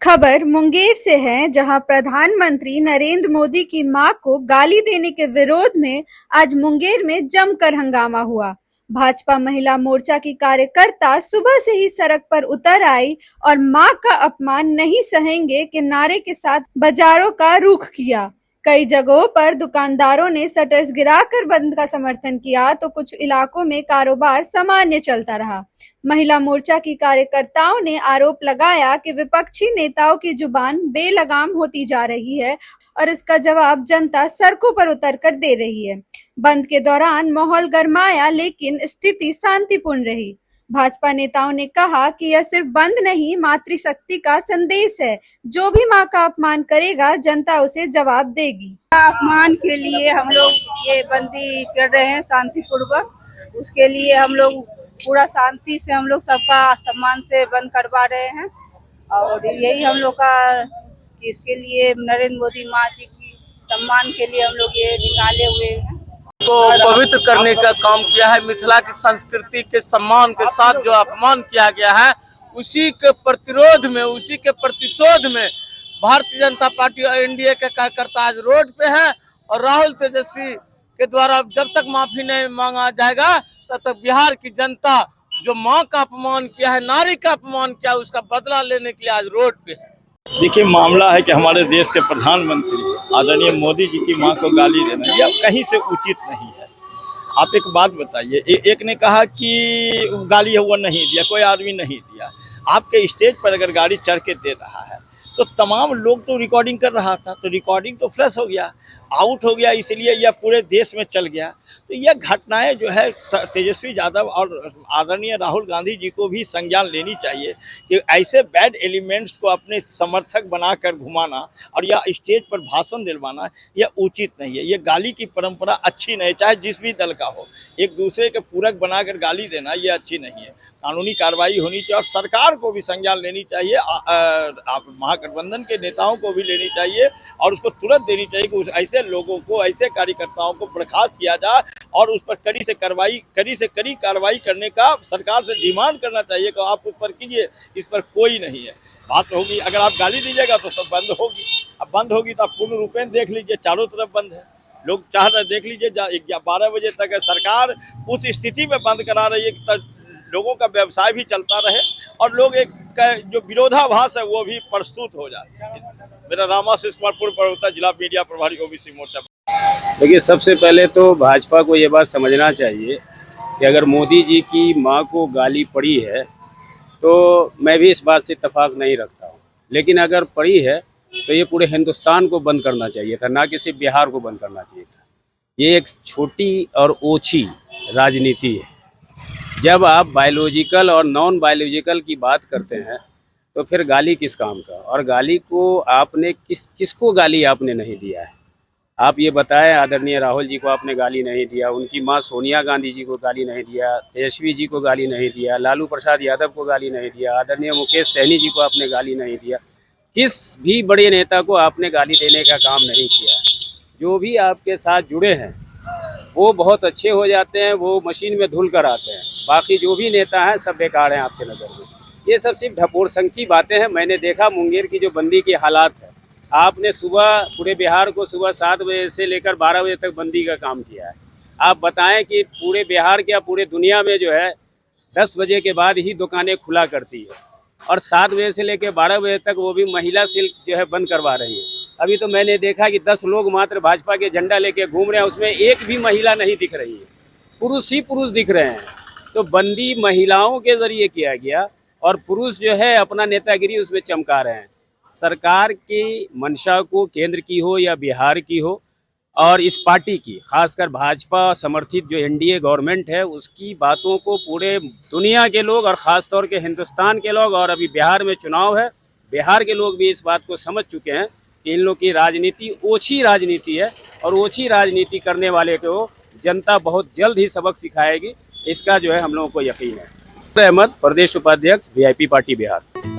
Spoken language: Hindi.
खबर मुंगेर से है, जहां प्रधानमंत्री नरेंद्र मोदी की मां को गाली देने के विरोध में आज मुंगेर में जमकर हंगामा हुआ। भाजपा महिला मोर्चा की कार्यकर्ता सुबह से ही सड़क पर उतर आई और मां का अपमान नहीं सहेंगे के नारे के साथ बाजारों का रुख किया। कई जगहों पर दुकानदारों ने शटर्स गिराकर बंद का समर्थन किया, तो कुछ इलाकों में कारोबार सामान्य चलता रहा। महिला मोर्चा की कार्यकर्ताओं ने आरोप लगाया कि विपक्षी नेताओं की जुबान बेलगाम होती जा रही है और इसका जवाब जनता सड़कों पर उतरकर दे रही है। बंद के दौरान माहौल गरमाया, लेकिन स्थिति शांतिपूर्ण रही। भाजपा नेताओं ने कहा कि यह सिर्फ बंद नहीं, मातृशक्ति का संदेश है। जो भी मां का अपमान करेगा, जनता उसे जवाब देगी। अपमान के लिए हम लोग ये बंदी कर रहे हैं शांतिपूर्वक। उसके लिए हम लोग पूरा शांति से हम लोग सबका सम्मान से बंद करवा रहे हैं और यही हम लोग का इसके लिए नरेंद्र मोदी माँ जी की सम्मान के लिए हम लोग ये निकाले हुए हैं। को पवित्र करने का काम किया है। मिथिला की संस्कृति के सम्मान के साथ जो अपमान किया गया है, उसी के प्रतिरोध में, उसी के प्रतिशोध में भारतीय जनता पार्टी और एनडीए के कार्यकर्ता आज रोड पे हैं और राहुल तेजस्वी के द्वारा जब तक माफी नहीं मांगा जाएगा तब तक बिहार की जनता जो मां का अपमान किया है, नारी का अपमान किया है, उसका बदला लेने के लिए आज रोड पे है। देखिए, मामला है कि हमारे देश के प्रधानमंत्री आदरणीय मोदी जी की मां को गाली देना यह कहीं से उचित नहीं है। आप एक बात बताइए, एक ने कहा कि गाली है वो नहीं दिया, कोई आदमी नहीं दिया। आपके स्टेज पर अगर गाड़ी चढ़ के दे रहा है तो तमाम लोग तो रिकॉर्डिंग कर रहा था, तो रिकॉर्डिंग तो फ्लैश हो गया, आउट हो गया, इसलिए यह पूरे देश में चल गया। तो यह घटनाएं जो है तेजस्वी यादव और आदरणीय राहुल गांधी जी को भी संज्ञान लेनी चाहिए कि ऐसे बैड एलिमेंट्स को अपने समर्थक बनाकर घुमाना और या स्टेज पर भाषण दिलवाना यह उचित नहीं है। यह गाली की परंपरा अच्छी नहीं, चाहे जिस भी दल का हो। एक दूसरे के पूरक बनाकर गाली देना यह अच्छी नहीं है। कानूनी कार्रवाई होनी चाहिए और सरकार को भी संज्ञान लेनी चाहिए, महागठबंधन के नेताओं को भी लेनी चाहिए और उसको तुरंत देनी चाहिए कि ऐसे लोगों को, ऐसे कार्यकर्ताओं को बर्खास्त किया जाए और उस पर कड़ी से कड़ी कार्रवाई करने का सरकार से डिमांड करना चाहिए कि आप उस पर कीजिए, इस पर कोई नहीं है। बात होगी, अगर आप गाली दीजिएगा तो सब बंद होगी। अब बंद होगी तो आप पूर्ण रूपेण देख लीजिए, चारों तरफ बंद है। लोग चाह रहे, देख लीजिए 12 बजे तक है। सरकार उस स्थिति में बंद करा रही है कि लोगों का व्यवसाय भी चलता रहे और लोग एक जो विरोधाभास है वो भी प्रस्तुत हो जाए। मेरा रामाशीष कुमार, पूर्व प्रवक्ता, जिला मीडिया प्रभारी ओबीसी मोर्चा। देखिए, सबसे पहले तो भाजपा को ये बात समझना चाहिए कि अगर मोदी जी की मां को गाली पड़ी है तो मैं भी इस बात से इत्तेफाक नहीं रखता हूँ, लेकिन अगर पड़ी है तो ये पूरे हिंदुस्तान को बंद करना चाहिए था, ना कि सिर्फ बिहार को बंद करना चाहिए था। ये एक छोटी और ओछी राजनीति है। जब आप बायोलॉजिकल और नॉन बायोलॉजिकल की बात करते हैं तो फिर गाली किस काम का, और गाली को आपने किसको गाली आपने नहीं दिया है? आप ये बताएं, आदरणीय राहुल जी को आपने गाली नहीं दिया, उनकी मां सोनिया गांधी जी को गाली नहीं दिया, तेजस्वी जी को गाली नहीं दिया, लालू प्रसाद यादव को गाली नहीं दिया, आदरणीय मुकेश सहनी जी को आपने गाली नहीं दिया। किस भी बड़े नेता को आपने गाली देने का काम नहीं किया। जो भी आपके साथ जुड़े हैं वो बहुत अच्छे हो जाते हैं, वो मशीन में धुल कर आते हैं। बाकी जो भी नेता हैं सब बेकार हैं आपके नज़र में। ये सब सिर्फ ढपोरसंग की बातें हैं। मैंने देखा मुंगेर की जो बंदी की हालात है, आपने सुबह पूरे बिहार को सुबह 7 बजे से लेकर 12 बजे तक बंदी का काम किया है। आप बताएं कि पूरे बिहार क्या पूरे दुनिया में जो है 10 बजे के बाद ही दुकानें खुला करती है और 7 बजे से लेकर 12 बजे तक वो भी महिला सिल्क जो है बंद करवा रही है। अभी तो मैंने देखा कि 10 लोग मात्र भाजपा के झंडा लेके घूम रहे हैं, उसमें एक भी महिला नहीं दिख रही है, पुरुष ही पुरुष दिख रहे हैं। तो बंदी महिलाओं के ज़रिए किया गया और पुरुष जो है अपना नेतागिरी उसमें चमका रहे हैं। सरकार की मंशा को, केंद्र की हो या बिहार की हो, और इस पार्टी की, खासकर भाजपा समर्थित जो एनडीए गवर्नमेंट है, उसकी बातों को पूरे दुनिया के लोग और ख़ास तौर के हिंदुस्तान के लोग, और अभी बिहार में चुनाव है, बिहार के लोग भी इस बात को समझ चुके हैं कि इन लोग की राजनीति ओछी राजनीति है और ओछी राजनीति करने वाले को जनता बहुत जल्द ही सबक सिखाएगी। इसका जो है हम लोगों को यकीन है। अहमद, प्रदेश उपाध्यक्ष, वीआईपी पार्टी बिहार।